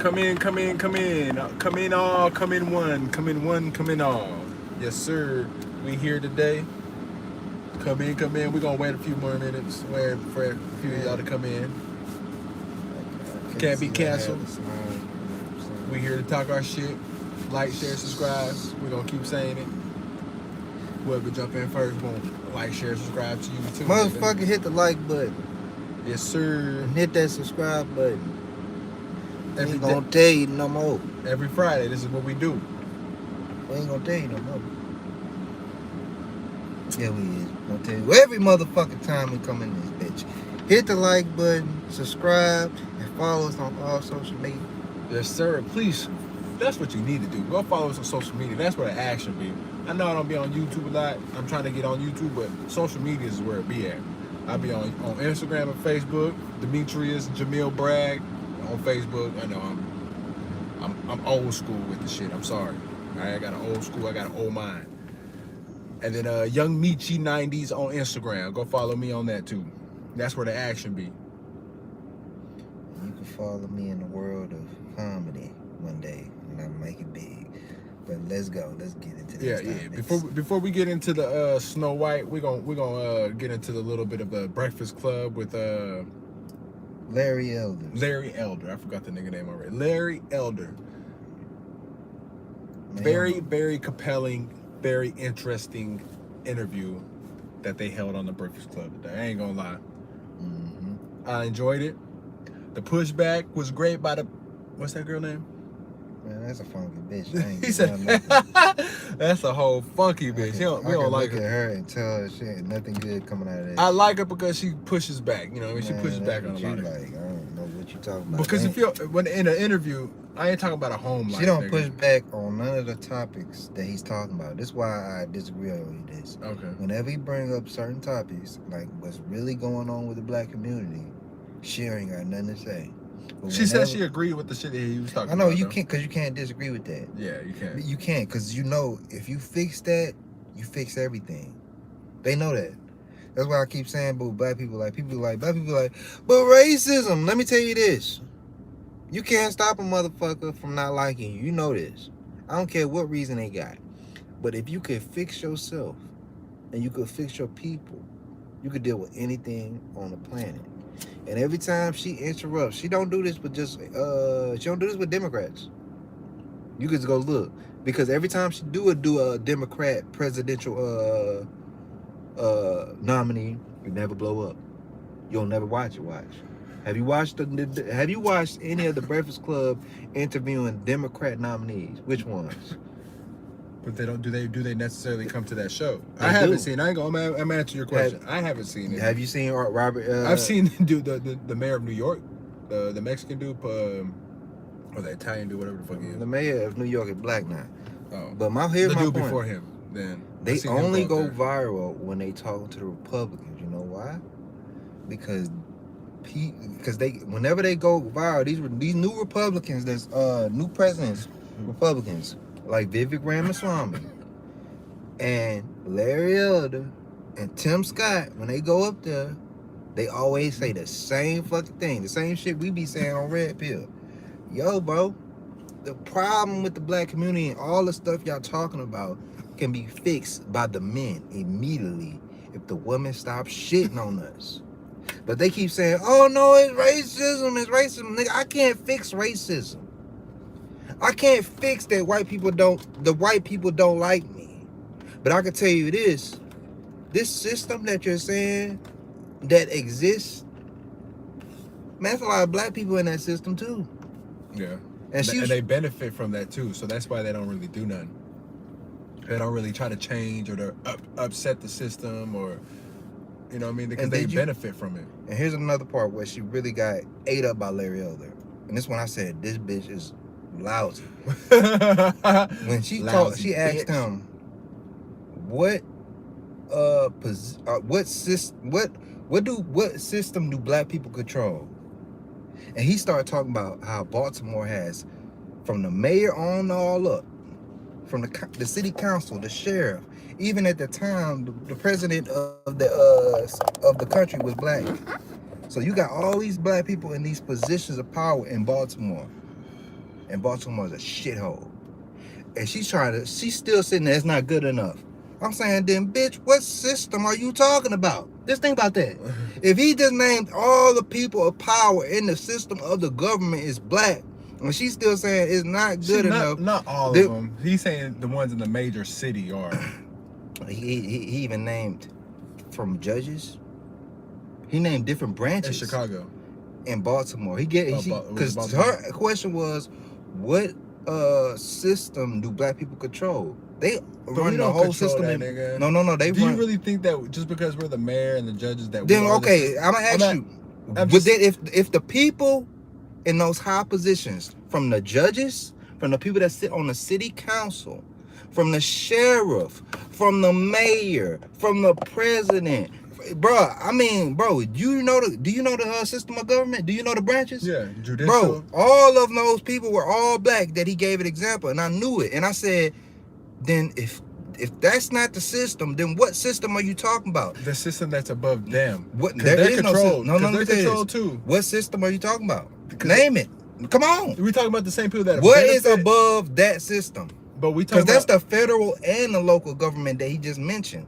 Come in, come in, come in. Come in all, come in one, come in one, come in all. Yes, sir. We here today. Come in, come in. We're going to wait a few more minutes. Wait for a few of y'all to come in. Can't be canceled. We here to talk our shit. Like, share, subscribe. We're going to keep saying it. Whoever jump in first won't like, share, subscribe to you too. Motherfucker, hit the like button. Yes, sir. And hit that subscribe button. We Every ain't gonna tell you no more. Every Friday, this is what we do. We ain't gonna tell you no more. Yeah, we is. We're gonna tell you every motherfucking time we come in this bitch. Hit the like button, subscribe, and follow us on all social media. Yes, sir. Please, that's what you need to do. Go follow us on social media. That's where the action be. I know I don't be on YouTube a lot. I'm trying to get on YouTube, but social media is where it be at. I be on Instagram and Facebook. Demetrius Jamil Bragg on Facebook. I know I'm old school with the shit. I'm sorry. All right, I got an old school. I got an old mind. And then Young Michi 90s on Instagram. Go follow me on that too. That's where the action be. You can follow me in the world of comedy one day, and I'll make it big. But let's go. Let's get into this. Yeah. Before we get into the Snow White, we're gonna get into the little bit of the Breakfast Club with Larry Elder. Larry Elder. I forgot the nigga name already. Larry Elder. Man. Very compelling, very interesting interview that they held on the Breakfast Club today. I ain't gonna lie. Mm-hmm. I enjoyed it. The pushback was great by the, what's that girl name? Man, that's a funky bitch. I ain't He said, that's a whole funky bitch. We don't like look her. at her and tell her shit, nothing good coming out of that. I like her because she pushes back. You know what I mean? She Man, pushes back on a what lot you of like. I don't know what you talking about. Because if you're, when in an interview, I ain't talking about a home life. She don't nigga. push back on none of the topics that he's talking about. That's why I disagree with this. Okay. Whenever he bring up certain topics, like what's really going on with the black community, she ain't got nothing to say. But She said she agreed with the shit that he was talking about. I know you can't, because you can't disagree with that. Yeah, you can't. You can't, because you know if you fix that, you fix everything. They know that. That's why I keep saying, but black people like, but racism. Let me tell you this. You can't stop a motherfucker from not liking you. You know this. I don't care what reason they got. But if you could fix yourself and you could fix your people, you could deal with anything on the planet. And every time she interrupts, she don't do this with just she don't do this with Democrats. You could just go look. Because every time she do a Democrat presidential nominee, you never blow up. You'll never watch. Have you watched any of the Breakfast Club interviewing Democrat nominees? Which ones? But they don't. Do they necessarily come to that show? They I haven't do. seen. I'm answering your question. I haven't seen it. Have you seen Robert? I've seen the mayor of New York, the Mexican dude, or the Italian dude, whatever the fuck he is. The mayor of New York is black now. Oh, but the dude point. Before him, then they only go viral when they talk to the Republicans. You know why? Because whenever they go viral, these new Republicans, there's new presidents, Republicans like Vivek Ramaswamy and Larry Elder and Tim Scott. When they go up there, they always say the same fucking thing, the same shit we be saying on Red Pill. Yo, bro, the problem with the black community and all the stuff y'all talking about can be fixed by the men immediately if the women stop shitting on us. But they keep saying, oh no, it's racism. Nigga, I can't fix racism. I can't fix that the white people don't like me. But I can tell you this system that you're saying that exists, man, there's a lot of black people in that system too. Yeah. And they benefit from that too, so that's why they don't really do nothing. They don't really try to change or to upset the system, or you know what I mean, because they benefit from it. And here's another part where she really got ate up by Larry Elder. And this one I said, this bitch is lousy. When she talked, she asked him, what system do black people control? And he started talking about how Baltimore has, from the mayor on all up, from the city council, the sheriff, even at the time, the president of the country was black. So you got all these black people in these positions of power in Baltimore. and Baltimore is a shithole. And she's still sitting there, it's not good enough. I'm saying, then, bitch, what system are you talking about? Just think about that. If he just named all the people of power in the system of the government is black, and she's still saying it's not good enough. Not all of them. He's saying the ones in the major city are. He even named from judges. He named different branches. In Chicago. In Baltimore. Because her question was, what system do black people control? They run the whole system. No. Do you really think that just because we're the mayor and the judges that then okay? I'm gonna ask you. If the people in those high positions, from the judges, from the people that sit on the city council, from the sheriff, from the mayor, from the president, bro. Do you know the system of government? Do you know the branches? Yeah, judicial. Bro, all of those people were all black that he gave an example, and I knew it. And I said, then if that's not the system, then what system are you talking about? The system that's above them. What? There is no system. No, they're controlled too. What system are you talking about? Name it. Come on. We're talking about the same people that. What is above that system? But we talking because that's the federal and the local government that he just mentioned.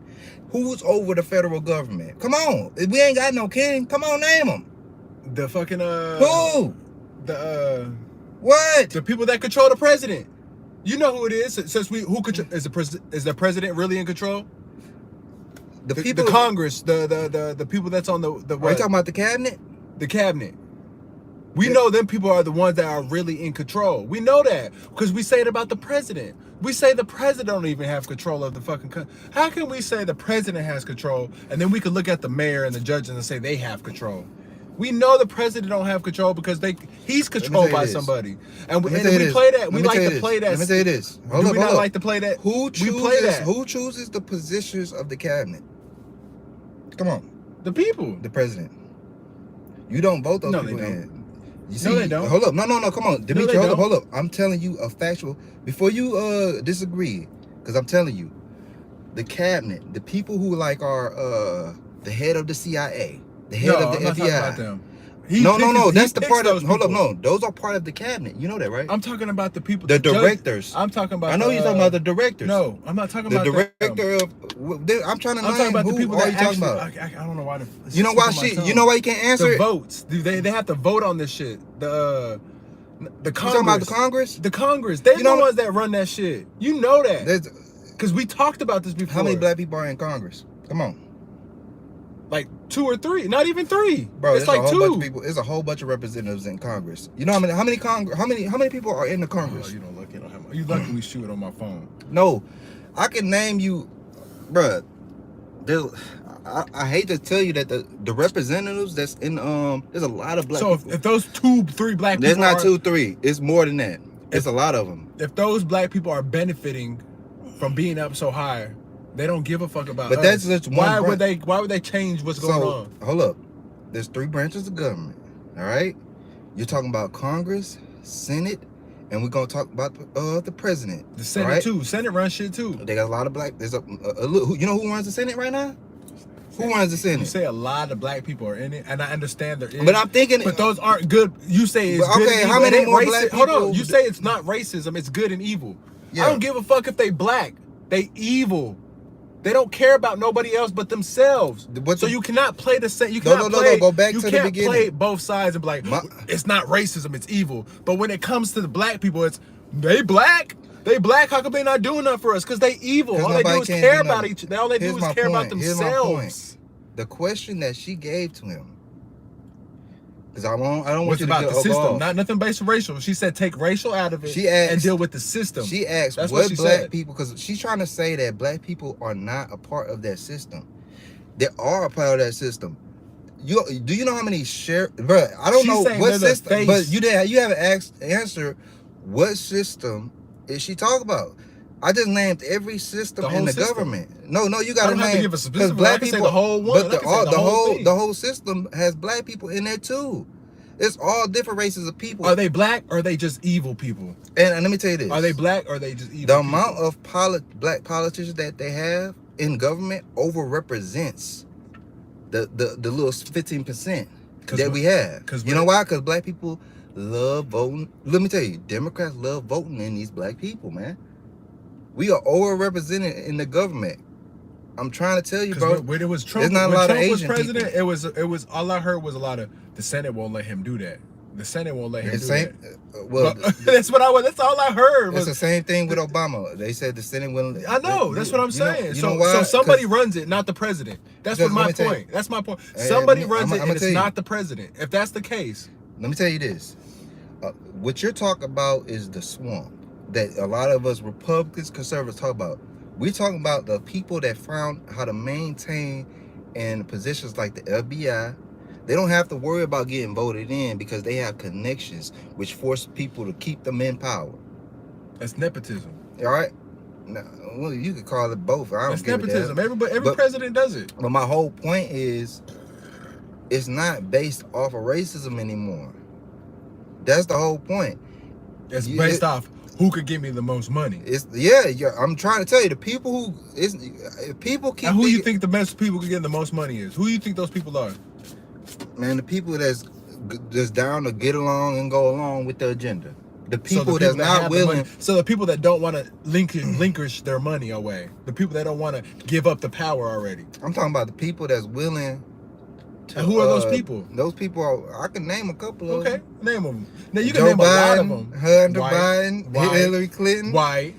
Who's over the federal government? Come on. We ain't got no king. Come on, name them. The fucking Who? What? The people that control the president. You know who it is. Since is the president really in control? The Congress, the people that's on the. Are you talking about the cabinet? The cabinet. We know them people are the ones that are really in control. We know that because we say it about the president. We say the president don't even have control of the fucking country. How can we say the president has control and then we can look at the mayor and the judges and say they have control? We know the president don't have control because he's controlled by somebody. And we play that. We like to play that. Let me say this. Do we not like to play that? Who chooses the positions of the cabinet? Come on. The people. The president. You don't vote those people in. No, they don't. Hold up. No, come on. Dimitri, hold up. I'm telling you a factual. Before you disagree, because I'm telling you, the cabinet, the people who are the head of the CIA, the head of the FBI. Talking about them. No. That's the part of. Hold up. No, those are part of the cabinet. You know that, right? I'm talking about the people. The directors. I'm talking about. I know you're talking about the directors. No, I'm not talking about the director of. I'm trying to. I'm talking about the people that actually. Talking about? I don't know why. You know why You know why you can't answer the votes? They have to vote on this shit. The Congress. You talking about the Congress? The Congress. They're the ones that run that shit. You know that. Because we talked about this before. How many black people are in Congress? Come on. Like 2 or 3, not even 3. Bro, it's like 2. Bunch of people. There's a whole bunch of representatives in Congress. You know how many people are in the Congress? Oh, you don't look. You don't have. You lucky we shoot it on my phone. No, I can name you, bro. I hate to tell you that the representatives that's in there's a lot of black. So people. if those 2-3 black people, there's not 2-3. It's more than that. It's a lot of them. If those black people are benefiting from being up so high, they don't give a fuck about. But us. that's just one. Why would they change what's going on? Hold up. There's 3 branches of government. All right. You're talking about Congress, Senate, and we're gonna talk about the president. The Senate too. Senate runs shit too. They got a lot of black. There's you know who runs the Senate right now? Who runs the Senate? You say a lot of black people are in it, and I understand they're in it. But I'm thinking, but those aren't good. You say it's good. Okay, how many more black people? Hold on. You say it's not racism. It's good and evil. Yeah. I don't give a fuck if they black. They evil. They don't care about nobody else but themselves. So you cannot play the same. You cannot play. Go back to the beginning. You can't play both sides and be like, it's not racism. It's evil. But when it comes to the black people, it's they black. They black. How come they not doing nothing for us? Because they evil. All they do is care about each. All they do is care about themselves. The question that she gave to him, because I don't want you to about get the system, off. not nothing based on racial. She said take racial out of it and deal with the system. She asked what black people, because she's trying to say that black people are not a part of that system. They are a part of that system. Do you know how many bro? I don't know what system, but you haven't answered what system is she talking about? I just named every system in the government. No, you got to name because black people. The whole one, but the whole system has black people in there too. It's all different races of people. Are they black or are they just evil people? And let me tell you this: are they black or are they just evil? The amount of black politicians that they have in government overrepresents the little 15% that we have. You know why? Because black people love voting. Let me tell you, Democrats love voting in these black people, man. We are overrepresented in the government. I'm trying to tell you, bro. When it was Trump, There's not a when lot of Trump was Asian president, people. it was all I heard was a lot of the Senate won't let him do that. The Senate won't let him do Same, that. well, That's all I heard. it's the same thing with Obama. They said the Senate wouldn't. I know. That's what I'm saying. You know why? So somebody runs it, not the president. That's what my point. That's my point. Somebody runs it, and it's not the president. If that's the case, let me tell you this. What you're talking about is the swamp that a lot of us Republicans, conservatives talk about. We're talking about the people that found how to maintain in positions like the FBI. They don't have to worry about getting voted in because they have connections which force people to keep them in power. that's nepotism. All right? Now, well, you could call it both. I don't That's give a nepotism. damn. Every president does it. But my whole point is, it's not based off of racism anymore. That's the whole point. It's based off who could give me the most money. It's yeah. I'm trying to tell you, the people people keep. And who you think the best people can get the most money is? Who you think those people are? Man, the people that's down to get along and go along with the agenda. The people that's not willing. So the people that don't want to relinquish their money away. The people that don't want to give up the power already. I'm talking about the people that's willing. And who are those people? Those people are, I can name a couple of them. Okay, name them. Now you can Joe name Biden, a lot of them. Hunter Biden, Hillary Clinton, White,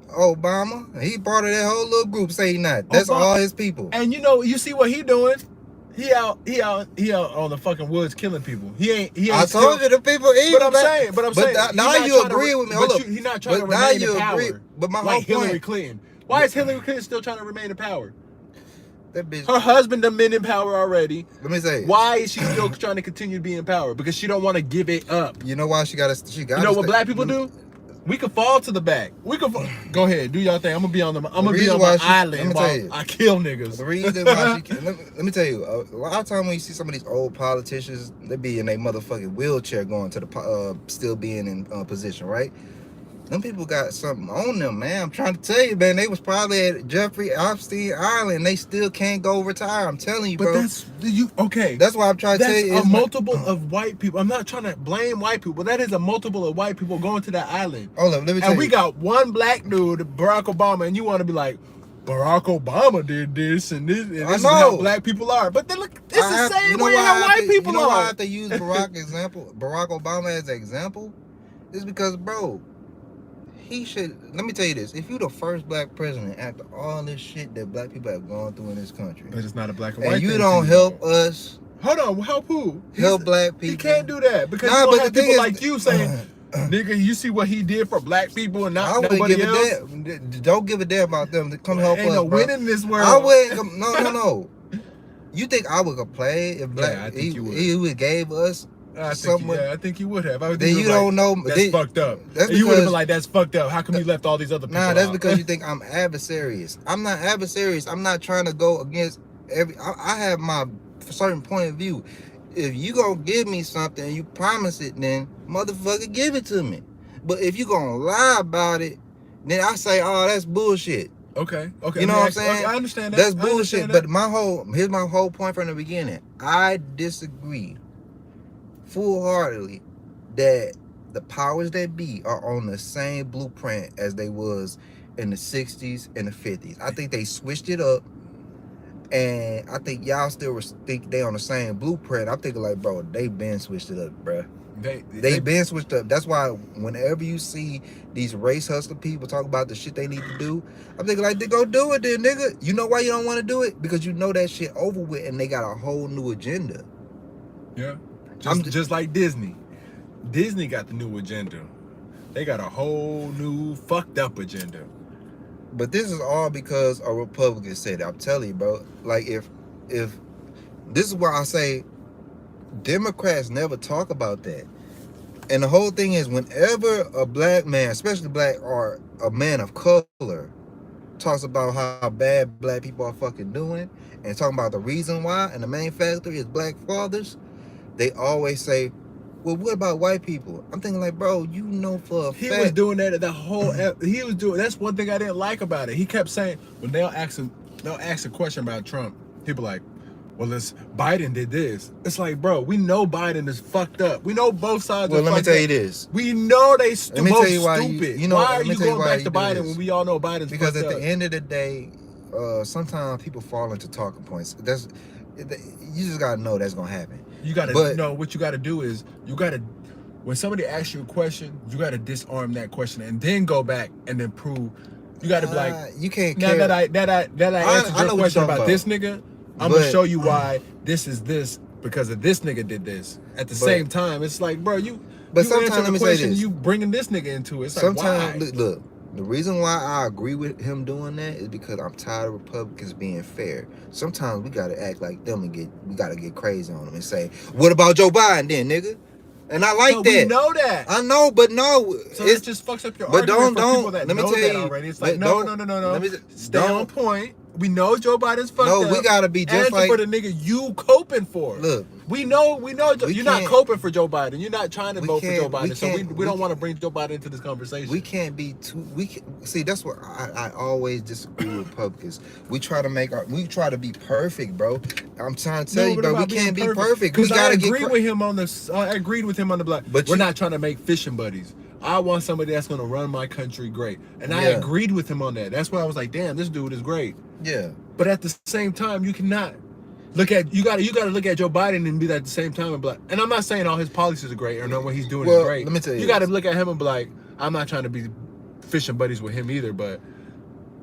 Obama. He part of that whole little group. Say he not. That's Obama. all his people. And you see what he doing? He out on the fucking woods killing people. He ain't. I told you the people evil. But I'm saying. Now you agree with me. Hold up. He's not trying to But now remain you in agree. power. But my Like whole Hillary point. Clinton. Why is Hillary Clinton still trying to remain in power? That bitch. Her husband done been in power already. Let me say. Why is she still trying to continue to be in power? Because she don't want to give it up. You know why she got to? You know what black people do? We could fall to the back. We could go ahead, do y'all thing. I'm gonna be on my island while I kill niggas. The reason why she can, let me tell you, a lot of time when you see some of these old politicians, they be in a motherfucking wheelchair going to the still being in position, right? Them people got something on them, man. I'm trying to tell you, man. They was probably at Jeffrey Epstein Island. They still can't go retire. I'm telling you, bro. But okay. That's why I'm trying to tell you. That's a multiple of white people. I'm not trying to blame white people. That is a multiple of white people going to that island. Hold up, let me tell you. And we got one black dude, Barack Obama, and you want to be like, Barack Obama did this and this, and this is how black people are. But then look, it's the same way how white people are. You know why I have to use Barack Obama as an example? It's because, bro, he should. Let me tell you this: if you the first black president after all this shit that black people have gone through in this country, but it's not a black and white. And you don't help us. Hold on, help who? Help black people. He can't do that because you don't have people like you saying, "Nigga, you see what he did for black people and not nobody else." Don't give a damn about them to come help us. Ain't no bro. win in this world. I wouldn't. No. You think I would complain if black? Yeah, I think you would. He gave us. I think you would have. Then you don't know. That's fucked up. You would have been like, "That's fucked up. How come you left all these other people?" Nah, that's because you think I'm adversarious. I'm not adversarious. I'm not trying to go against every. I have my certain point of view. If you gonna give me something and you promise it, then motherfucker give it to me. But if you gonna lie about it, then I say, "Oh, that's bullshit." Okay. You know what I'm saying? Okay, I understand that. That's bullshit. But here's my whole point from the beginning. I disagree full-heartedly that the powers that be are on the same blueprint as they was in the 60s and the 50s. I think they switched it up, and I think y'all still think they on the same blueprint. I'm thinking like, bro, they been switched it up, bro. They been switched up. That's why whenever you see these race hustler people talk about the shit they need to do, I'm thinking like, they go do it then, nigga. You know why you don't want to do it? Because you know that shit over with and they got a whole new agenda. Yeah. Just like Disney. Disney got the new agenda. They got a whole new fucked up agenda. But this is all because a Republican said it. I'm telling you, bro. Like if this is why I say Democrats never talk about that. And the whole thing is whenever a black man, especially black or a man of color, talks about how bad black people are fucking doing and talking about the reason why, and the main factor is black fathers, they always say, well, what about white people? I'm thinking like, bro, you know for a fact. He was doing that the whole, he was doing, that's one thing I didn't like about it. He kept saying, when they'll ask a question about Trump, people like, well, it's Biden did this. It's like, bro, we know Biden is fucked up. We know both sides. Well, are let me fucked tell up. you this. We know they Let me both tell you why stupid. you know. Why are Let me you tell you going why back you to do Biden this. when we all know Biden's Because fucked at up? the end of the day, sometimes people fall into talking points. You just gotta know that's gonna happen. You gotta But- know what you gotta do is you gotta, when somebody asks you a question, you gotta disarm that question and then go back and then prove. You gotta be like, you can't. now Care. that I answered I your know what question you're talking about this nigga, I'm But- gonna show you why this is this because of this nigga did this. At the same time, it's like, bro, you sometimes answer let the me say question, this. you bringing this nigga into it. It's like, why? Sometimes look. The reason why I agree with him doing that is because I'm tired of Republicans being fair. Sometimes we gotta act like them and we gotta get crazy on them and say, "What about Joe Biden then, nigga?" And I like But that. we know that. I know, but no, So it just fucks up your but argument for don't- people that let me know tell that you, already. It's like, let- no. let me- Stay on don't- point. We know Joe Biden's fucked No, up. we gotta be just Answer like for the nigga you coping for. Look, we know we you're not can't- coping for Joe Biden. You're not trying to we vote for Joe can't- we Biden. So can't- we don't we want to bring Joe Biden into this conversation. we can't be too. See. That's what I always disagree with Republicans. We try to be perfect, bro. I'm trying to tell you, bro. We can't be perfect. We Because I gotta agree get. with him on this. I agreed with him on the block. But we're you- not trying to make fishing buddies. I want somebody that's going to run my country great, and I Yeah. agreed with him on that. That's why I was like, damn, this dude is great. Yeah. But at the same time, you cannot look at you got to look at Joe Biden and be like at the same time and be like, and I'm not saying all his policies are great or not what he's doing is Well, great. let me tell you you got to this. look at him and be like, I'm not trying to be fishing buddies with him either, but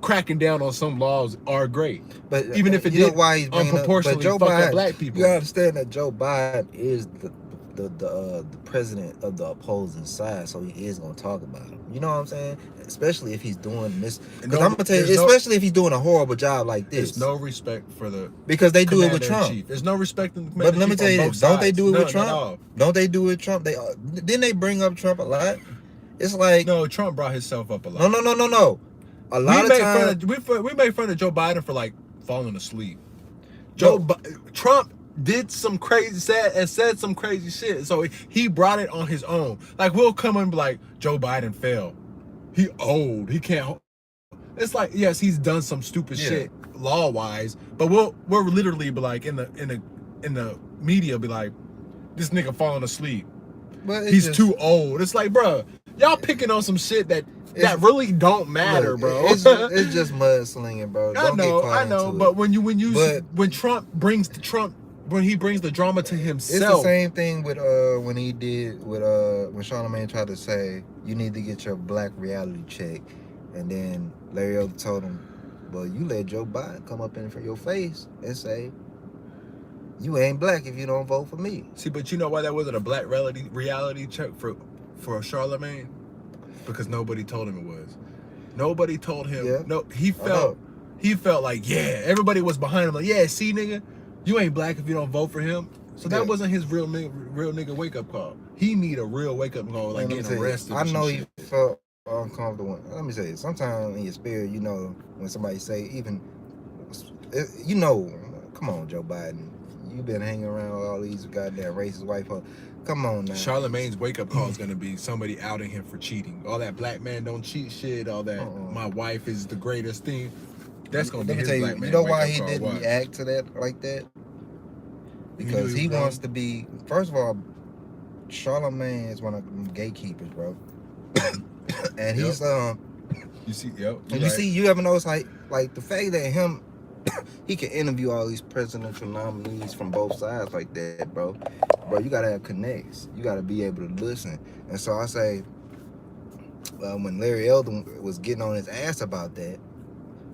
cracking down on some laws are great. But Even if it you know did why he's bringing up, unproportionally but Joe fuck up Biden, black people. You gotta understand that Joe Biden is the president of the opposing side, so he is gonna talk about him. You know what I'm saying? Especially if he's doing this. Because I'm gonna tell you, especially if he's doing a horrible job like this. There's no respect for the because they do it with Trump. Chief. There's no respect in the But let me tell you this: don't they do it with None at Trump? all. Don't they do it with Trump? Didn't they bring up Trump a lot? It's like No, Trump brought himself up a lot. no. A lot of times we made fun of Joe Biden for like falling asleep. No. Trump did some crazy said some crazy shit, so he brought it on his own. Like we'll come and be like, Joe Biden failed. He old. He can't. It's like yes, he's done some stupid shit law wise, but we'll literally be like in the media be like, this nigga falling asleep. but it's He's just- too old. It's like, bro, y'all picking on some shit that really don't matter, look, bro. It's just mudslinging, bro. I Don't get know, caught I know, into but it. when he brings the drama to It's the himself. same thing with when he did with when Charlamagne tried to say you need to get your black reality check, and then Larry Elder told him, "Well, you let Joe Biden come up in your face and say you ain't black if you don't vote for me." See, but you know why that wasn't a black reality check for Charlamagne? Because nobody told him it was. Nobody told him. Yeah. No, he felt like everybody was behind him. Like see, nigga, you ain't black if you don't vote for him. So that Yeah. wasn't his real nigga wake up call. He need a real wake up call, like Man, let me getting tell you, arrested. I or some know shit. he felt uncomfortable. Let me say, sometimes in your spirit, you know, when somebody say even, you know, come on, Joe Biden, you been hanging around with all these goddamn racist white folks. Come on now. Charlamagne's wake up call is gonna be somebody outing him for cheating. All that black man don't cheat shit. All that my wife is the greatest thing. That's gonna be Let me his tell you, black man. you know why wake-up he call. didn't Watch. react to that like that? He knew Because he he was wants wrong. to be. First of all, Charlamagne is one of them gatekeepers, bro. And he's You see, yep. and you see, you ever notice like the fact that him, he can interview all these presidential nominees from both sides like that, bro. Bro, you gotta have connects. You gotta be able to listen. And so I say, when Larry Elder was getting on his ass about that,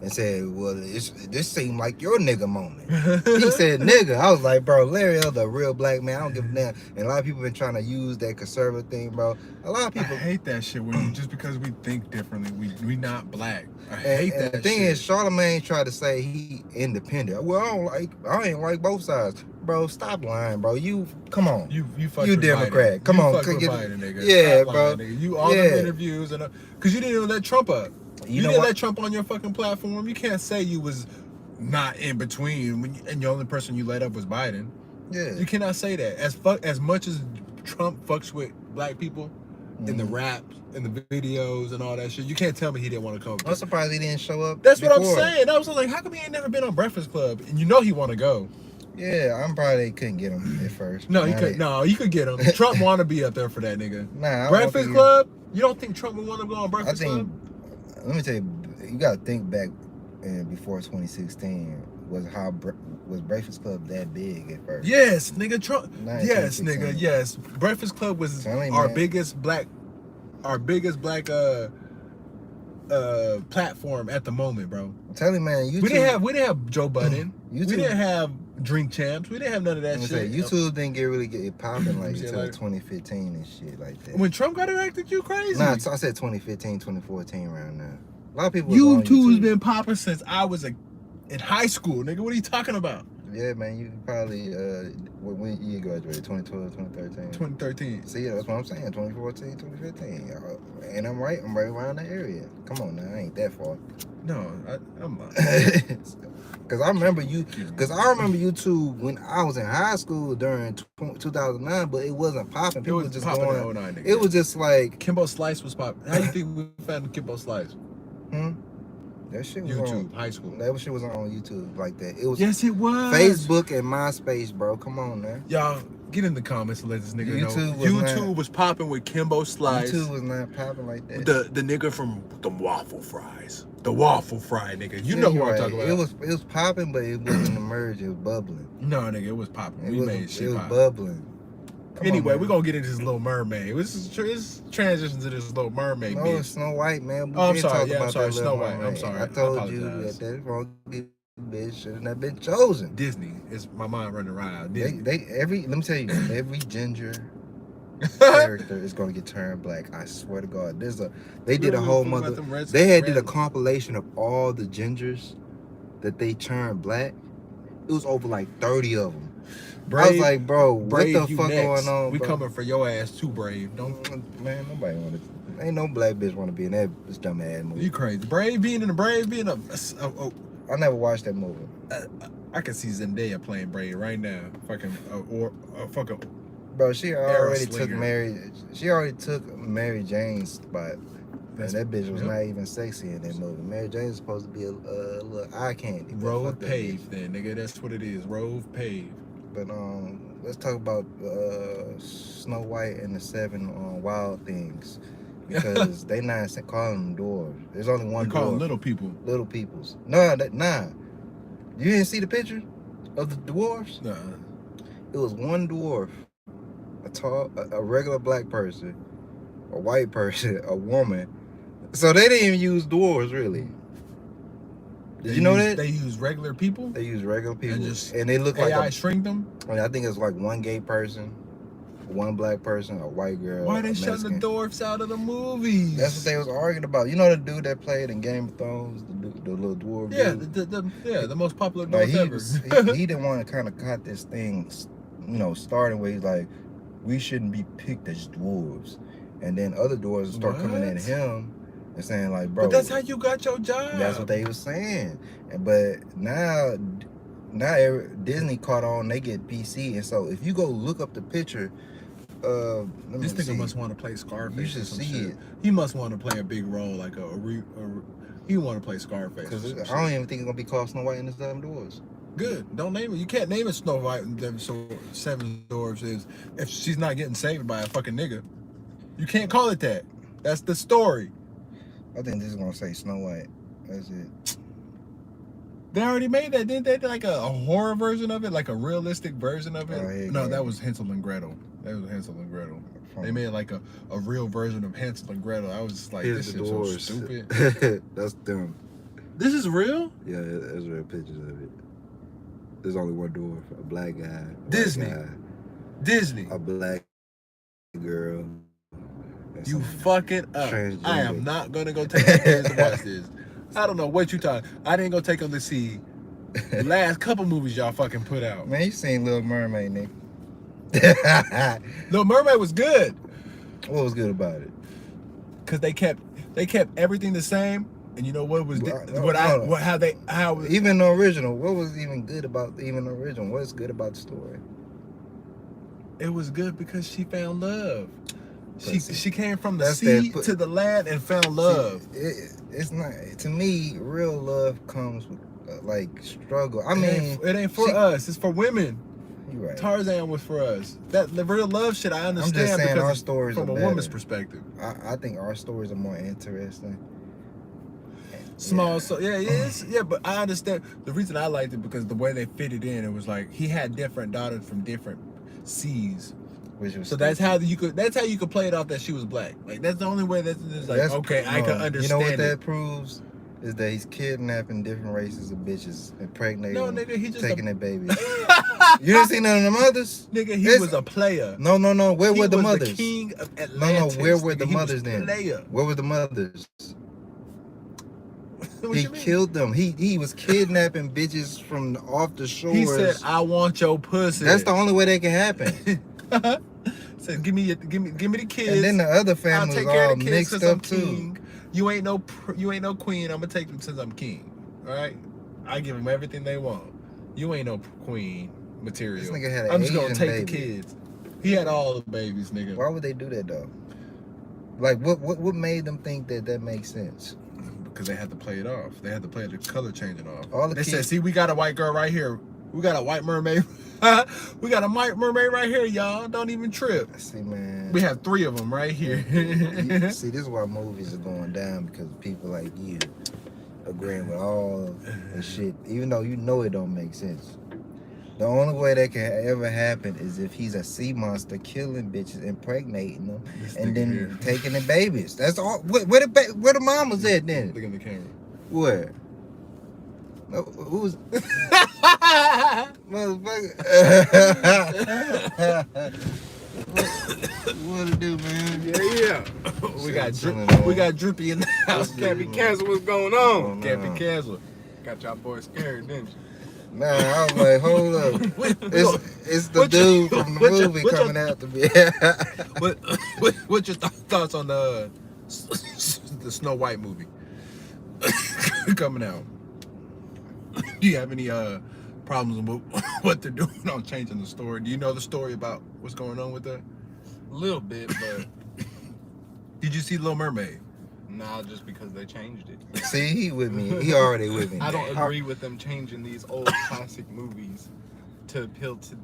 and said, "Well, this seemed like your nigga moment." He said, "Nigga." I was like, "Bro, Larry Elder, a real black man. I don't give a damn." And a lot of people been trying to use that conservative thing, bro. A lot of I people. hate that shit when just because we think differently, we not black. I And, hate and that the thing shit. is, Charlamagne tried to say he independent. Well, I ain't like both sides, bro. Stop lying, bro. You come on. You fuck You with Democrat. Biden. Come you on, fuck with get- Biden, nigga. yeah, Stop bro. lying, nigga. You all Yeah. them interviews and because you didn't even let Trump up. You know didn't what? let Trump on your fucking platform. You can't say you was not in between and the only person you let up was Biden. Yeah. You cannot say that. As much as Trump fucks with black people in the raps, in the videos and all that shit, you can't tell me he didn't want to come. I'm surprised he didn't show up. That's what I'm before. saying. I was like, how come he ain't never been on Breakfast Club? And you know he want to go. Yeah, I'm probably couldn't get him at first. No, Now you could get him. Trump want to be up there for that nigga. Nah, I don't Breakfast think Club? You don't think Trump would want to go on I Breakfast think. Club? Let me tell you, you gotta think back before 2016. Was Breakfast Club that big at first? Yes, nigga. Trump. Not in Yes, 2016. nigga. Yes. Breakfast Club was Telling you, our man. biggest black platform at the moment, bro. I'm telling you, man. YouTube, We didn't have Joe Budden. We YouTube- didn't have Drink Champs. We didn't have none of that Let me shit. say, YouTube didn't really get it popping like Say until later. 2015 and shit like that. When Trump got elected, you crazy. Nah, I said 2015, 2014 around now. A lot of people was on YouTube has YouTube. been popping since I was in high school, nigga. What are you talking about? Yeah, man, you probably, when you graduated, 2012, 2013? 2013. See, that's what I'm saying, 2014, 2015. And I'm right around the area. Come on now, I ain't that far. No, I'm. Because I remember YouTube when I was in high school during 2009, but it wasn't popping. It People was was just popping going. in 09, nigga. It was just like, Kimbo Slice was popping. How do you think we found Kimbo Slice? that shit was YouTube, on. high school. That shit wasn't on YouTube like that. It was Yes, it was. Facebook and MySpace, bro. Come on, man. Y'all, get in the comments and let this nigga YouTube know. was YouTube was popping with Kimbo Slice. YouTube was not popping like that. The nigga from the waffle fries. The waffle fry, nigga. You Yeah, know who you're I'm right. talking about. It was popping, but it wasn't emerged. It was bubbling. No, nigga, it was popping. We made shit It was pop. bubbling. Come Anyway, on, we're man. gonna get into this Little Mermaid. It's transition to this Little Mermaid. No, bitch. it's Snow White, man. We Oh, I'm did sorry. talk Yeah, I'm about sorry. that Snow Little White. I'm Mermaid. sorry. I told I you apologize. that wrong bitch shouldn't have been chosen. Disney. It's my mind running around. Disney. Let me tell you, every ginger character is gonna get turned black. I swear to God. They did a whole month. Did a compilation of all the gingers that they turned black. It was over like 30 of them. I was like, bro, Brave, what the you fuck next. going on? We bro? coming for your ass too, Brave. Don't. Man, nobody want to. Ain't no black bitch want to be in this dumb ass movie. You crazy? Brave being I never watched that movie. I can see Zendaya playing Brave right now. Fucking fucking. Bro, she already took Slinger. She already took Mary Jane's spot. And that bitch was Yep. not even sexy in that movie. Mary Jane is supposed to be a little eye candy. but Road fuck that paved, then nigga. That's what it is. Road paved. bitch. But let's talk about Snow White and the Seven Wild Things, because they not calling them dwarves. There's only one We call them dwarf. little people. Little peoples. Nah. You didn't see the picture of the dwarfs? Nah. It was one dwarf, a regular black person, a white person, a woman. So they didn't even use dwarves, really. Did you know that? They use regular people? They use regular people. just And they look AI like shrink them? I think it's like one gay person, one black person, a white girl. Why a they shutting the Mexican. dwarfs out of the movies? That's what they was arguing about. You know the dude that played in Game of Thrones, the little dwarf Yeah, dude? the most popular Like dwarf ever. he didn't want to kind of cut this thing, starting where he's like, we shouldn't be picked as dwarves, and then other dwarves start coming at What? him and saying like, bro, But that's how you got your job. that's what they was saying. But now Disney caught on, they get PC, and so if you go look up the picture, let me This nigga see. must want to play Scarface. You should or some see shit. it. He must want to play a big role, like he want to play Scarface. Because or some I shit. don't even think it's gonna be called Snow White and the Seven Dwarfs. Good. Don't name it. You can't name it Snow White and them Seven Dwarfs is if she's not getting saved by a fucking nigga. You can't call it that. That's the story. I think this is gonna say Snow White. That's it. They already made that, didn't they? Like a horror version of it, like a realistic version of it. Oh, yeah, No, yeah. that was Hansel and Gretel. That was Hansel and Gretel. They made like a real version of Hansel and Gretel. I was just like, Here's this the is so dwarves. stupid. That's them. This is real? Yeah, there's real pictures of it. There's only one dwarf, a black guy. white Disney. guy, Disney. a black girl. and You some fucking up. transgender. I am not gonna go take my kids to watch this. I don't know what you talking. I didn't go take them to see the last couple movies y'all fucking put out. Man, you seen Little Mermaid, Nick? Little Mermaid was good What was good about it? because they kept everything the same. And you know what was Well, how Even the original, what was even good about even the original? What's good about the story? it was good because she found love. Pussy. She came from the That's sea that to the land and found love. See, it's not, to me, real love comes like struggle. I It mean, ain't for she- us. It's for women. You right. Tarzan was for us. That the real love shit, I understand saying because our it's stories from are a woman's better. perspective. I think our stories are more interesting. Small, Yeah. so yeah, but I understand the reason I liked it because the way they fitted in, it was like he had different daughters from different seas. Which was So that's stupid. how you could play it off that she was black. Like that's the only way that's like That's- okay, I can no, understand. You know what that it. proves? Is that he's kidnapping different races of bitches, impregnating No, them, nigga, he just taking their babies. You didn't see none of the mothers? Nigga, he It's- was a player. No. Where He were the was mothers? the king of No, Atlantis. where were nigga. the He was mothers then? player. Where were the mothers? What He you mean? killed them. He was kidnapping bitches from off the shores. He said, "I want your pussy." That's the only way that can happen. Said, "Give me the kids." And then the other I'll family take was care all of the kids mixed because I'm up too. king. You ain't no queen. I'm gonna take them since I'm king. All right, I give them everything they want. You ain't no queen material. This nigga had an I'm just gonna Asian take baby. the kids. He had all the babies, nigga. Why would they do that though? Like what made them think that makes sense? Because they had to play it off. They had to play the color changing off. All the They said, kids- "See, we got a white girl right here. We got a white mermaid. We got a white mermaid right here, y'all. Don't even trip. See, man. We have 3 of them right here." See, this is why movies are going down, because people like you agreeing with all the shit, even though you know it don't make sense. The only way that can ever happen is if he's a sea monster killing bitches, impregnating them, This and nigga then here. taking the babies. That's all. Where the mamas at then? Look in the camera. Where? No, who's motherfucker? What to do, man? Yeah. we got Something on. we got Drippy in the house. Can't be canceled. What's going Oh, on? no. Can't be canceled. Got y'all boys scared, didn't you? Man, I was like, hold up. It's the What you- dude from the what you- movie what you- coming after me. What's your thoughts on the Snow White movie coming out? Do you have any problems with what they're doing on changing the story? Do you know the story about what's going on with that? A little bit, but Did you see Little Mermaid? nah, just because they changed it. See, he with me. He already with me. I don't agree with them changing these old classic movies to appeal to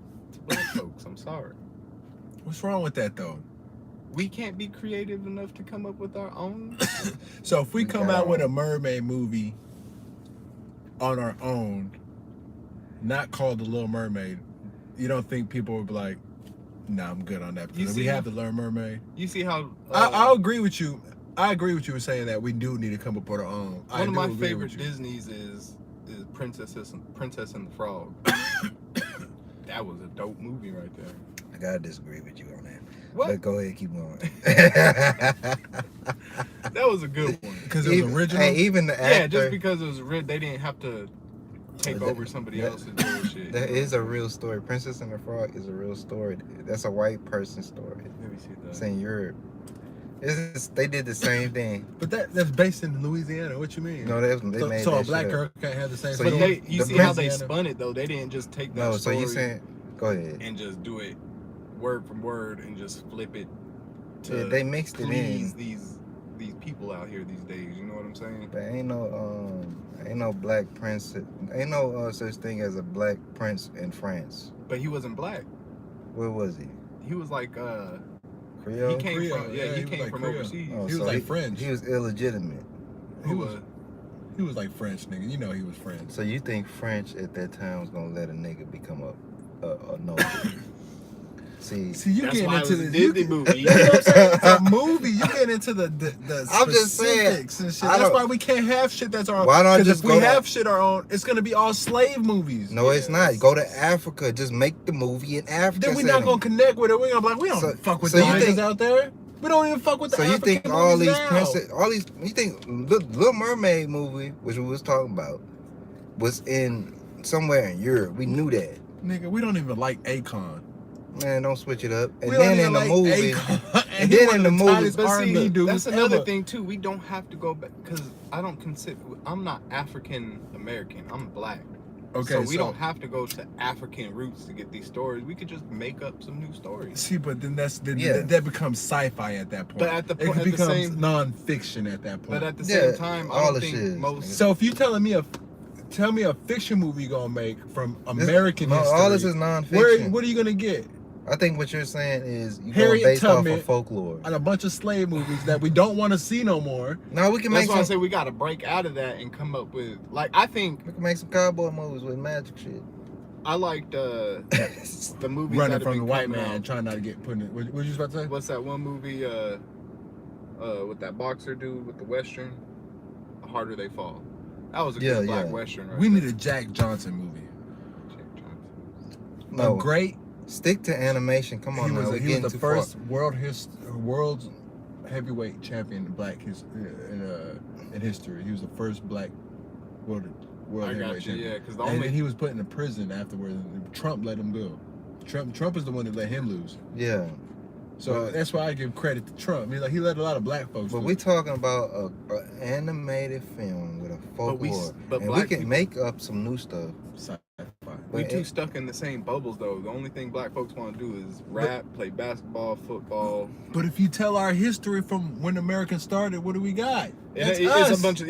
black folks. I'm sorry. What's wrong with that though? We can't be creative enough to come up with our own. So if we We come got out with our a mermaid movie on our own, not called The Little Mermaid, you don't think people would be like, "Nah, I'm good on that"? You Because we see- have The Little Mermaid. You see how I'll agree with you. I agree with you in saying that we do need to come up with our own. I one of do my agree favorite with you. Disneys is Princess and the Frog. That was a dope movie right there. I gotta disagree with you on that. What? But go ahead, keep going. That was a good one. Because it was even, original. Hey, even the Yeah, actor. just because it was rid, they didn't have to take That- over somebody that- else's bullshit. That is a real story. Princess and the Frog is a real story. That's a white person story. Let me see that. It's in Europe. They did the same thing. But that's based in Louisiana. What you mean? No, they made so that a black shit girl up. can't have the same. So But story? you the see how they Louisiana- spun it though. They didn't just take that No, so story you saying? Go ahead. and just do it word from word and just flip it to Yeah, they mixed it please in. these people out here these days. You know what I'm saying? But ain't no black prince. Ain't no such thing as a black prince in France. But he wasn't black. Where was he? He was like Creole. he came Creole, from yeah, he he was came like from Creole. overseas. Oh, He was like French. He was illegitimate. He Who was- He was like French, nigga. You know he was French. So you think French at that time was gonna let a nigga become a no? See, See, you That's getting why it into was the a Disney movie. That's what I'm saying. It's a movie. You get into the I'm just saying, specifics and shit. I That's don't- why we can't have shit that's our own. Why not 'Cause just if we go to- have shit our own, it's gonna be all slave movies. no, it's not. Go to Africa. Just make the movie in Africa. Then we're not setting. gonna connect with it. We're gonna be like, we don't So- fuck with so the you niggas think- out there. We don't even fuck with the So you think African all movies these now. princess, all these, you think Little Mermaid movie, which we was talking about, was in somewhere in Europe? We knew that. Nigga, we don't even like Akon. Man, don't switch it up. And We don't then even in the like movie, Akon. and he then one in of the movie- tightest But R&B see, dudes that's another ever. thing too. We don't have to go back because I don't consider I'm not African American. I'm black. Okay, so we don't have to go to African roots to get these stories. We could just make up some new stories. See, but then Yeah. that becomes sci-fi at that point. But at the it point- at the becomes same- non-fiction at that point. But at the Yeah, same time, I all don't the think shit is, most. nigga. So if you telling me Tell me a fiction movie you gonna make from American No, history. all this is nonfiction. What are you gonna get? I think what you're saying is you go Harriet based off Tubman of folklore. And a bunch of slave movies that we don't want to see no more. No, we can That's make why I some. say we got to break out of that and come up with like I think We can make some cowboy movies with magic shit. I liked the movies Running that have from the been white coming man, out. trying not to get put in. What you about to say? What's that one movie with that boxer dude with the western? The Harder They Fall. That was a Yeah, good black yeah. western. Right We there. need a Jack Johnson movie. No, A great. stick to animation. Come on He now, was, we're he getting was too the far. first world's heavyweight champion in black in history. He was the first black world I heavyweight got you, champion. yeah, because the And only then he was put in prison afterwards. Trump let him go. Trump is the one that let him lose. Yeah, So But- that's why I give credit to Trump. He let a lot of black folks. but lose. we talking about a animated film with a folklore, but and we black can people- make up some new stuff. Sci-fi. we But too stuck in the same bubbles though. The only thing black folks want to do is rap, play basketball, football. But if you tell our history from when Americans started, what do we got? That's It's us. a bunch of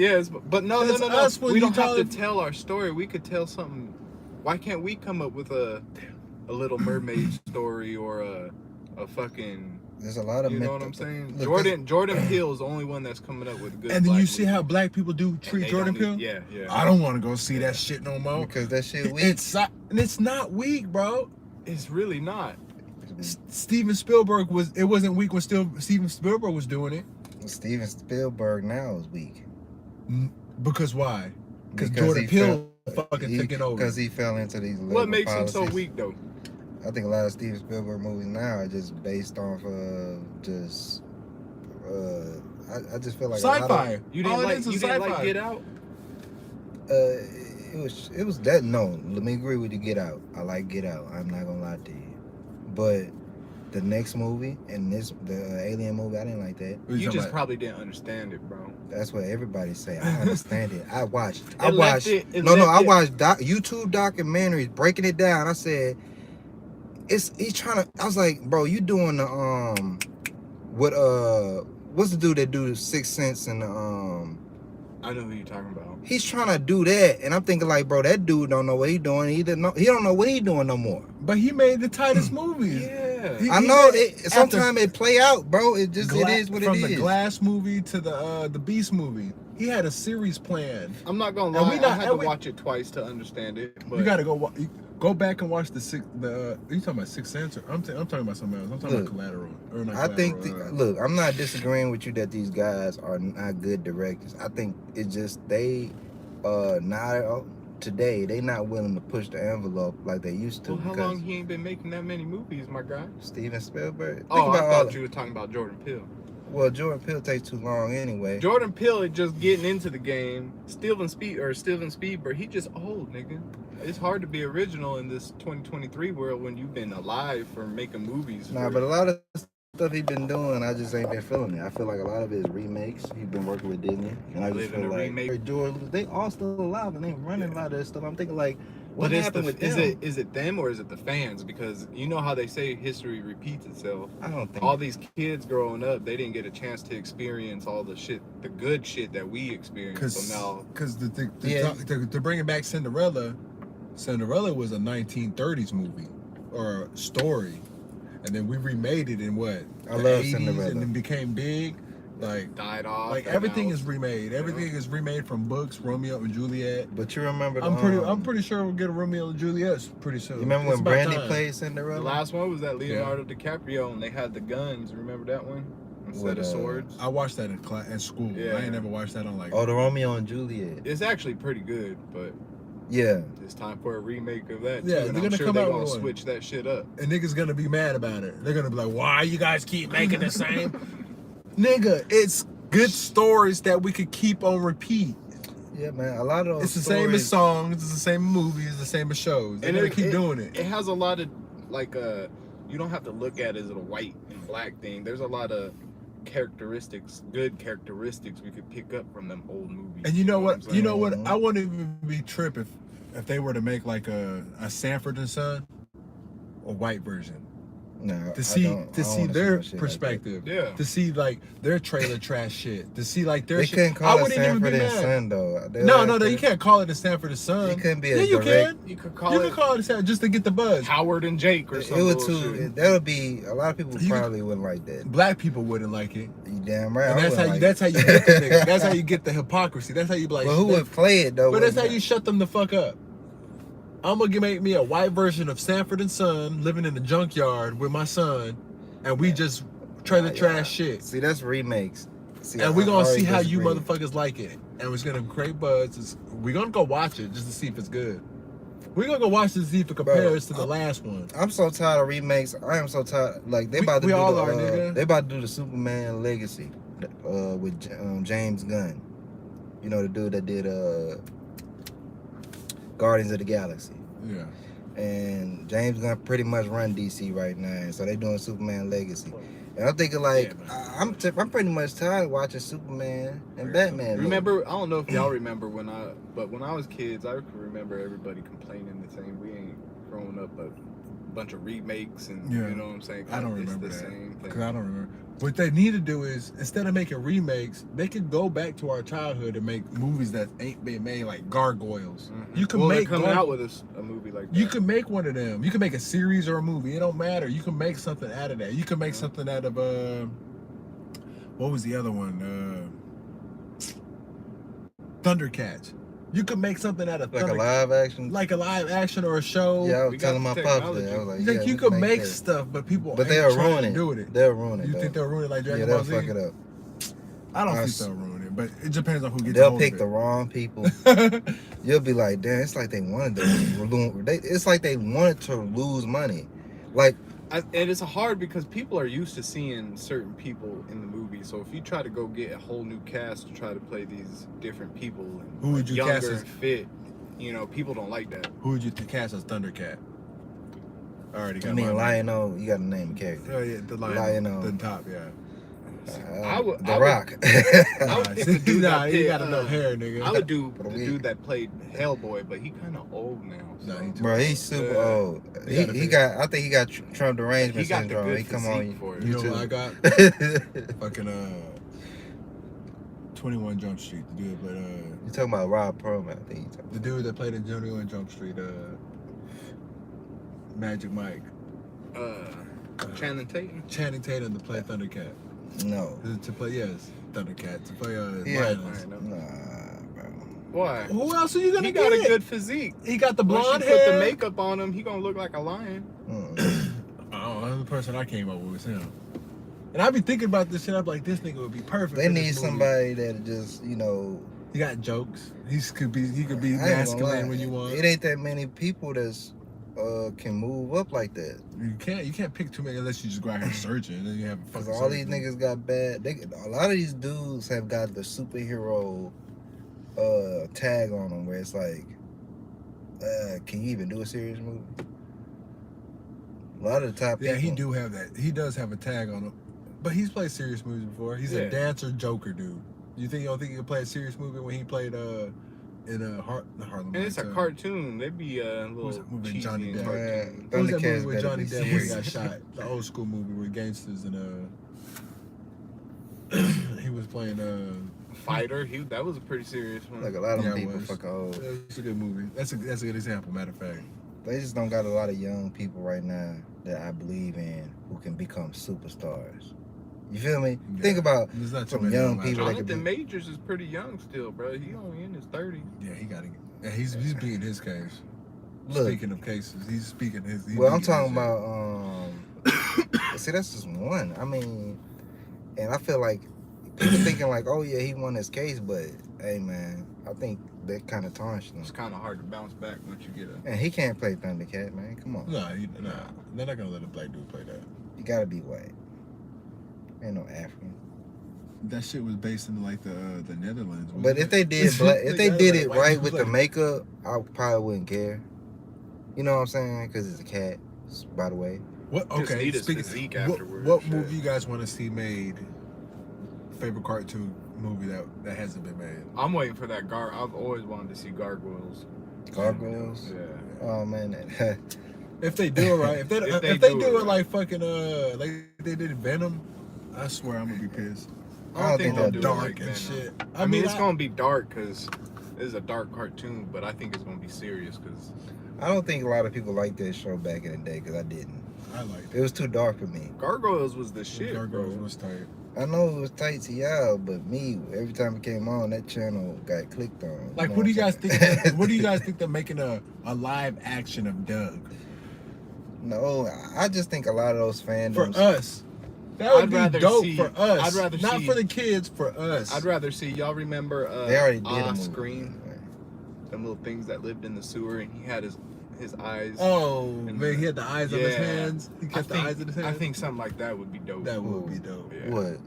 but no. That's us when We you don't have tell to it- tell our story. We could tell something. Why can't we come up with a Little Mermaid story or a fucking? There's a lot of You know myth- what I'm saying? Look, Jordan Peele is the only one that's coming up with good. And then you black see how movies. black people do And treat they Jordan don't Peele. need- Yeah. I don't want to go see that shit no more. because that shit weak. It's not weak, bro. It's really not. Steven Spielberg it wasn't weak when Steven Spielberg was doing it. Steven Spielberg now is weak. Because why? Because Because Jordan he Peele fell- fucking taking over. Because he fell into these. What liberal makes him so policies. weak though? I think a lot of Steven Spielberg movies now are just based off of just. I just feel like a lot of- Sci-fi. You All didn't it like is is you didn't like sci-fi. Get Out? it was that. No, let me agree with you. Get Out. I like Get Out. I'm not gonna lie to you, but the next movie and the Alien movie, I didn't like that. What You talking just about? probably didn't understand it, bro. That's what everybody say. I understand it. I watched. It left it- it No, left I it- watched YouTube documentaries breaking it down. I said, he's trying to. I was like, bro, you doing the what's the dude that do Sixth Sense and the I know who you're talking about. He's trying to do that, and I'm thinking like, bro, that dude don't know what he doing. He don't know what he doing no more. But he made the tightest movies. Yeah. He- I he know made it. Sometimes it play out, bro. It just it is what it From is. the Glass movie to the Beast movie, he had a series planned. I'm not gonna And lie. we not- I had and to we- watch it twice to understand it. But You gotta go back and watch are you talking about Sixth Sense? Or, I'm talking about something else. I'm talking Look, about Collateral. Or not I think, Collateral, look, I'm not disagreeing with you that these guys are not good directors. I think it's just they, not today, they not willing to push the envelope like they used to. well, how because long he ain't been making that many movies, my guy? Steven Spielberg. Think Oh, I about all. thought you were talking about Jordan Peele. Well, Jordan Peele takes too long anyway. Jordan Peele is just getting into the game. Steven Spielberg, he just old, nigga. It's hard to be original in this 2023 world when you've been alive for making movies. Nah, but a lot of stuff he been doing, I just ain't been feeling it. I feel like a lot of it is remakes. He's been working with Disney, and I just Live in feel a like remake. George, they all still alive and they running a lot of this stuff. I'm thinking like, what But happened with them? is it them or is it the fans? Because you know how they say history repeats itself. I don't think All these kids growing up, they didn't get a chance to experience all the shit, the good shit that we experienced. So now, Because Yeah. to bring it back, Cinderella was a 1930s movie or story, and then we remade it in what? I the love 80s, Cinderella. and then became big. Like died off. like and everything now is remade. Everything is remade from books, Romeo and Juliet. But you remember? I'm pretty sure we'll get a Romeo and Juliet pretty soon. You remember It's when about Brandy time. played The Cinderella? last one was that Leonardo DiCaprio, and they had the guns. Remember that one instead With, of swords? I watched that in school. Yeah. I ain't never watched that on like. Oh, the Romeo and Juliet. It's actually pretty good, but Yeah. it's time for a remake of that. Yeah, too, they're and I'm gonna sure come they're out gonna with one. switch that shit up. And niggas gonna be mad about it. They're gonna be like, why you guys keep making the same? Nigga, it's good stories that we could keep on repeat. Yeah, man. A lot of those It's the same as stories- songs, it's the same as movies, it's the same as shows. They're And gonna it- keep doing it. It has a lot of like you don't have to look at it as a white and black thing. There's a lot of good characteristics we could pick up from them old movies. And you know what? I'm saying? You know what? Mhm. I wouldn't even be trip if they were to make like a Sanford and Son, a white version. No, to see I don't their wanna see no shit like perspective. Yeah. To see like their trailer trash shit. To see like that. their They shit. couldn't I call it wouldn't even Sanford be and mad. Son though. No, you can't call it the Sanford and Son. It couldn't be Yeah, a you direct. can. You could call You it can call it Sanford just to get the buzz. Howard and Jake or It something. would too. That would be a lot of people You could- probably wouldn't like that. Black people wouldn't like it. You damn right. And I that's how wouldn't you. like That's how it. you get the nigga. That's how you get the hypocrisy. That's how you be like. But who would play it though? But that's how Wouldn't you it? shut them the fuck up. I'm gonna make me a white version of Sanford and Son living in the junkyard with my son, and we just trailer Yeah. trash shit. See, that's remakes. See, And we're I gonna already see how you disagree. motherfuckers like it. And it's gonna create buzz. We're gonna go watch it just to see if it's good. We're gonna go watch it to see if it compares to the last one. I'm so tired of remakes. I am so tired. Like they We- about to we do all the, are, nigga. They about to do the Superman Legacy, with James Gunn. You know the dude that did Guardians of the Galaxy. Yeah. And James Gunn pretty much run DC right now, and so they doing Superman Legacy. And I'm thinking like Yeah, I'm pretty much tired of watching Superman and Batman. Remember, I don't know if y'all remember when I was kids, I can remember everybody complaining and saying we ain't growing up a bunch of remakes and Yeah. you know what I'm saying? I don't It's remember the that. same thing. Because I don't remember. What they need to do is, instead of making remakes, they could go back to our childhood and make movies that ain't been made, like Gargoyles. Mhm. You can well, make they're coming Gar- out with a movie like that. You can make one of them. You can make a series or a movie. It don't matter. You can make something out of that. You can make something out of what was the other one? Thundercats. You can make something out of like a Thundercats. live action. Like a live action or a show. Yeah, I We was got telling my the pops technology. that. I was like, Like yeah, you we could can make that. stuff, but people But ain't they'll trying ruin to it. do it. They'll ruin it. You though. think they'll ruin it like Yeah, Dragon they'll Ball Z? fuck it up. I don't I think s- they'll ruin it, but it depends on who gets They'll hold pick of the it. wrong people. You'll be like, damn, it's like they wanted to. It's like they wanted to lose money. Like, And it's hard because people are used to seeing certain people in the movie. So if you try to go get a whole new cast to try to play these different people and Who would you younger cast as- and fit, people don't like that. Who would you cast as Thundercat? I already got I mean, mine. Lionel, you got to name a character. Oh yeah, the lion, Lionel. the top, yeah. The Rock. I would Nah, pick the dude nah, that he did, got enough hair, nigga. I would do But the we- dude that played Hellboy, but he kind of old now. Nah, So. he too- Bro, he's super Yeah. old. He got a He big- got. I think he got Trump derangement He got the syndrome. good He come physique on for it. You know YouTube. what I got? Fucking 21 Jump Street. The dude, but You talking about Rob Perlman? I think you talking. the dude that played in 21 Jump Street, Magic Mike, Channing Tatum. Channing Tatum to play Thundercat. No. To play Thundercat to play Yeah. Lioness. Nah, bro. Why? Who else are you gonna He get? got a good physique. He got the Once you blonde put hair. the makeup on him, he gonna look like a lion. Oh, the person I came up with was him. And I be thinking about this shit. I'm like, this nigga would be perfect. They for need this movie. somebody that just, He got jokes. He could be I ain't gonna masculine lie. when you want. It ain't that many people that's can move up like that. You can't pick too many unless you just go out here searching and then you have a Cause fucking all these search. niggas got bad. A lot of these dudes have got the superhero tag on them, where it's like, can you even do a serious movie? A lot of the top Yeah, people. he do have that. He does have a tag on him. But he's played serious movies before. He's Yeah. a dancer joker dude. You don't think he could play a serious movie when he played in Harlem? And it's a Nights, cartoon. They'd be a Who's little that movie, cheesy Johnny and Depp? cartoon. What was that Thundercats movie with better Johnny be Depp where he got serious. shot? The old school movie with gangsters and he was playing Fighter. That was a pretty serious one. Like a lot of Yeah, them it people was. fucking old. It's a good movie. That's a good example. Matter of fact. They just don't got a lot of young people right now that I believe in who can become superstars. You feel me? Yeah. Think about There's not too some many young of them out people there. that could Jonathan be. Majors is pretty young still, bro. He only in his 30s. Yeah, he got it. Yeah, he's beating his case. Look, Speaking of cases, he's speaking his. he's well, I'm beating talking his about. See, that's just one. I mean, and I feel like people thinking like, oh yeah, he won his case, but hey man, I think that kind of tarnished him. It's kind of hard to bounce back once you get a. And he can't play Thundercat, man. Come on, Nah, they're not gonna let a black dude play that. you gotta be white. Ain't no African. That shit was based in like the Netherlands. But if they did, if they did it right with the makeup, I probably wouldn't care. You know what I'm saying? Because it's a cat, by the way. What? Just Okay. need his Speaking, physique what afterwards, what shit. movie you guys want to see made? Favorite cartoon movie that hasn't been made? I'm waiting for that I've always wanted to see Gargoyles. Gargoyles. Yeah. Oh man, If they do it right, if they do it right. like fucking like they did Venom, I swear I'm gonna be pissed. I don't think they'll do dark it like and Venom. shit. I mean, it's gonna be dark because it's a dark cartoon, but I think it's gonna be serious because I don't think a lot of people liked that show back in the day because I didn't. I like It was too dark for me. Gargoyles was the shit, Gargoyles bro. was tight. I know it was tight to y'all, but me, every time it came on, that channel got clicked on. Like, know who do you what I'm guys think? saying? What do you guys think they're making a live action of Doug? No, I just think a lot of those fandoms. For us, that would I'd be rather dope see- for us. I'd rather not see- for the kids, for us. I'd rather see y'all remember They already did a off movie. screen them little things that lived in the sewer and he had his eyes. Oh And man, he had the eyes on his yeah. hands. He kept the eyes in his hands. I think something like that would be dope. that would be dope. Yeah. What?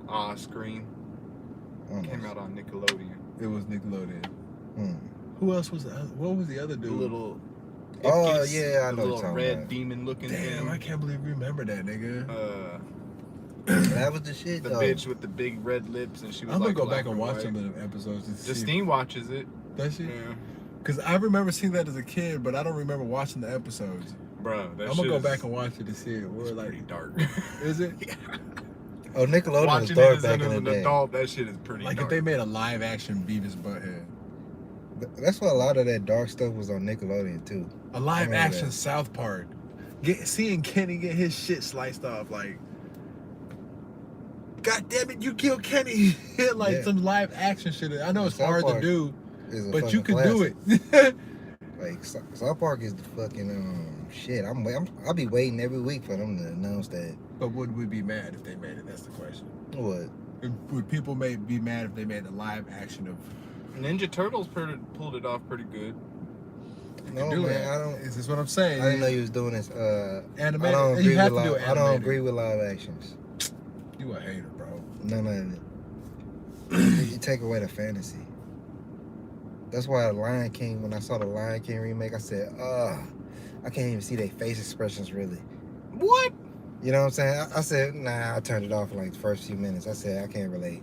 Off screen I don't know. came out on Nickelodeon. It was Nickelodeon. Hmm. Who else was the other? What was the other The dude? little. Oh, Ickis, yeah, I the know what little you're talking red about. demon looking Damn, I thing. can't believe you remember that, nigga. That was the shit, The though. bitch with the big red lips and she was I'm gonna like go back black and watch white. some of the episodes to see. Justine watches it. Does she? Yeah. Because I remember seeing that as a kid, but I don't remember watching the episodes. Bro, that I'm shit gonna go is- back and watch it to see it. We're it's like, pretty dark. is it? Oh, Nickelodeon was Watching dark it as back in the an day. adult, that shit is pretty Like dark. if they made a live action Beavis Butthead, That's why a lot of that dark stuff was on Nickelodeon, too. a live remember action that. South Park, seeing Kenny get his shit sliced off, like, God damn it, you killed Kenny! Like Yeah. some live action shit. I know it's South hard to Park do, It's a but you fucking can do classic. it. Like, South Park is the fucking, shit. I'll be waiting every week for them to announce that. But would we be mad if they made it? That's the question. What? Would people be mad if they made a live action of? Ninja Turtles pulled it off pretty good. No, do man, that? I don't. Is this what I'm saying? I didn't know you was doing this. Animated. I don't You agree have with to do live, it I don't animated. agree with live actions. You a hater, bro. None of it. You take away the fantasy. That's why the Lion King, when I saw the Lion King remake, I said, I can't even see their face expressions really. What? You know what I'm saying? I said, nah, I turned it off in like the first few minutes. I said, I can't relate.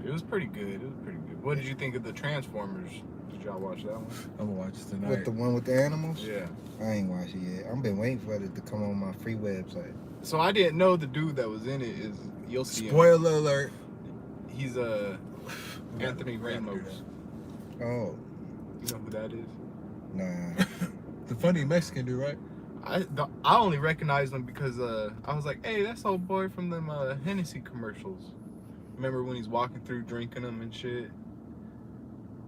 It was pretty good. It was pretty good. What did you think of the Transformers? Did y'all watch that one? I'm gonna watch it tonight. With the one with the animals? Yeah. I ain't watched it yet. I've been waiting for it to come on my free website. So I didn't know the dude that was in it is you'll see him. Spoiler alert. He's Anthony We gotta do Ramos. Oh, You know who that is? nah. The funny Mexican dude, right? I only recognized him because I was like, hey, that's old boy from them Hennessy commercials. Remember when he's walking through drinking them and shit?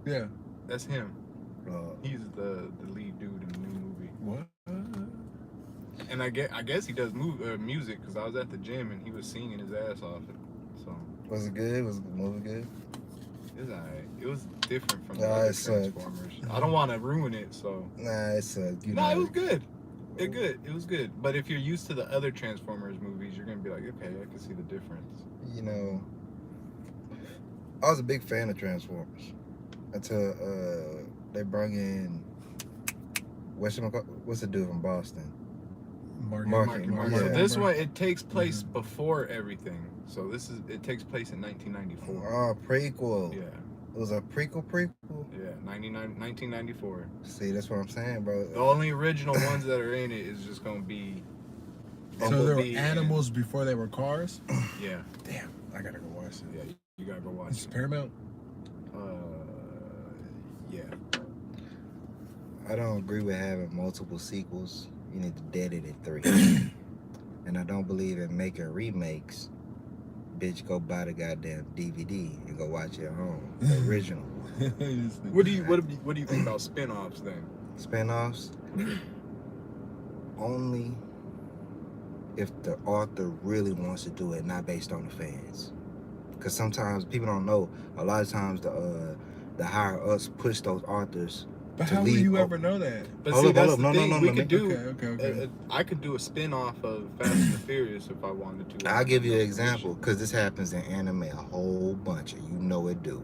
Yeah. That's him. Uh, He's the lead dude in the new movie. What? And I guess he does music because I was at the gym and he was singing his ass off. So was it good? Was the movie good? it was alright. It was different from the Nah, other it sucked. Transformers. I don't want to ruin it, so. Nah, it's you No, know. it was good. It was good. But if you're used to the other Transformers movies, you're gonna be like, okay, I can see the difference. You know, I was a big fan of Transformers until they brought in what's the dude from Boston? Mark, So yeah. this one, it takes place before everything. So it takes place in 1994. Oh, prequel. Yeah, It was a prequel. yeah, 1994. See, that's what I'm saying, bro. The only original ones that are in it is just gonna be. So there were Bumblebee animals before they were cars? and- yeah, Damn, I gotta go watch it. yeah, you gotta go watch It's it. Paramount? Yeah. I don't agree with having multiple sequels. You need to dead it at 3. And I don't believe in making remakes. Bitch, go buy the goddamn DVD and go watch it at home. The original. What do you think about spin-offs then? Spinoffs? Only if the author really wants to do it, not based on the fans. Because sometimes people don't know. A lot of times the higher ups push those authors. But to how will leave- you ever know that? But Hold see, up, that's hold the up. No, thing. no, no, We no, could no. do. Okay. I could do a spin-off of Fast and the Furious if I wanted to. I'll give you an example, because this happens in anime a whole bunch, and you know it do.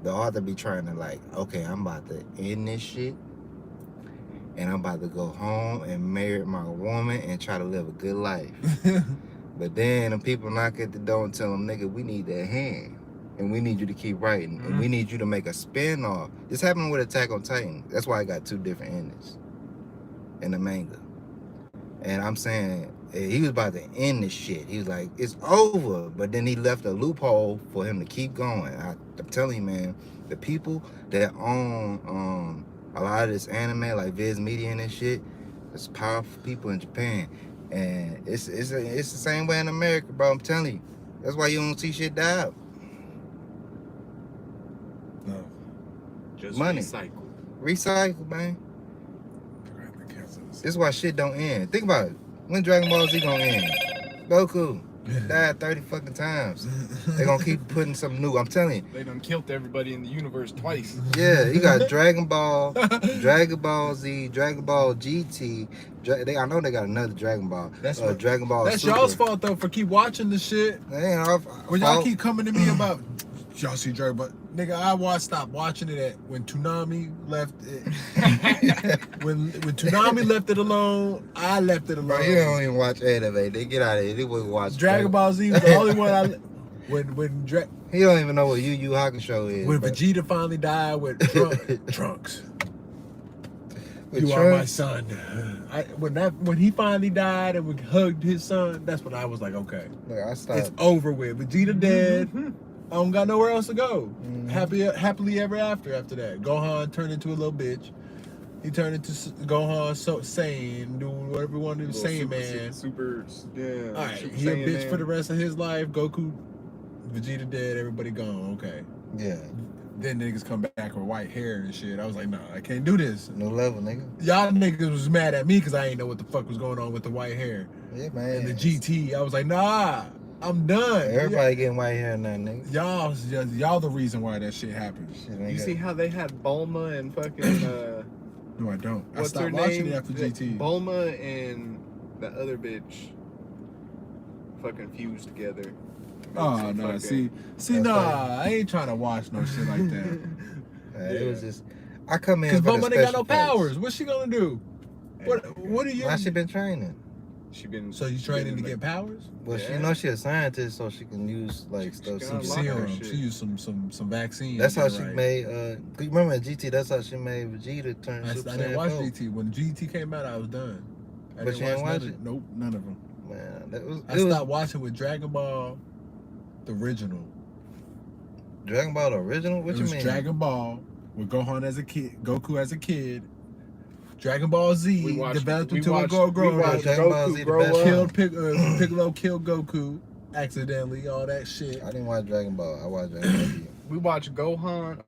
The author be trying to like, okay, I'm about to end this shit, and I'm about to go home and marry my woman and try to live a good life. But then the people knock at the door and tell them, nigga, we need that hand. and we need you to keep writing, and we need you to make a spin-off. This happened with Attack on Titan. That's why I got 2 different endings in the manga. And I'm saying he was about to end this shit. He was like, it's over. But then he left a loophole for him to keep going. I'm telling you, man, the people that own a lot of this anime, like Viz Media and that shit, it's powerful people in Japan. And it's the same way in America, bro. I'm telling you. That's why you don't see shit die out. No. Just Money. Recycle, man. This is why shit don't end. Think about it. When Dragon Ball Z gonna end? Goku died 30 fucking times. They gonna keep putting something new. I'm telling you. They done killed everybody in the universe twice. Yeah, you got Dragon Ball, Dragon Ball Z, Dragon Ball GT. I know they got another Dragon Ball. That's Dragon Ball. That's Super. y'all's fault though for keep watching the shit. When y'all keep coming to me about y'all see Dragon Ball, nigga, I stopped watching it when Toonami left it. when Toonami left it alone, I left it alone. Bro, you don't even watch anime. They get out of here. They wouldn't watch Dragon Ball Z was the only one He don't even know what Yu Yu Hakusho is. when Vegeta finally died with Trunks. With You are my son. When he finally died and we hugged his son, that's when I was like, okay, Look, I stopped. it's over with. Vegeta dead. I don't got nowhere else to go. Happily ever after that. Gohan turned into a little bitch. He turned into Gohan Saiyan, doing whatever he wanted to say, man. Yeah. All right, Super he a Saiyan bitch man. for the rest of his life. Goku, Vegeta dead, everybody gone. Okay. Yeah. Then niggas come back with white hair and shit. I was like, nah, I can't do this. No level, nigga. Y'all niggas was mad at me because I ain't know what the fuck was going on with the white hair. Yeah, man. And the GT, I was like, nah, I'm done. Everybody getting white hair now, nigga. Y'all the reason why that shit happened. Shit ain't You got- see how they had Bulma and fucking No, I don't. I what's stopped her watching name? it after GT. Bulma and the other bitch fucking fused together. Oh Some no, fucking- see, That's nah, I ain't trying to watch no shit like that. It was just, I come in Cause for the Bulma ain't got special no effects. powers. What's she gonna do? What are you? Why she been training? She been So you training to get powers? Well, Yeah. she knows she a scientist, so she can use like She stuff. can Some unlock her Serum. shit. She used some vaccine. That's how to she get right. made. You remember in GT? That's how she made Vegeta turn I Super didn't Saiyan watch 4. GT. When GT came out, I was done. I But didn't you ain't watch none it? of, Nope, none of them. Man, that was. I It was stopped watching with Dragon Ball, the original. Dragon Ball the original. What It you was mean? Dragon Ball with Gohan as a kid, Goku as a kid. Dragon Ball Z We watched- developed we into a watched- grown we watched Dragon Ball Z Goku the grow best up. one. Piccolo killed Goku accidentally, all that shit. I didn't watch Dragon Ball. I watched Dragon Ball Z. We watched Gohan.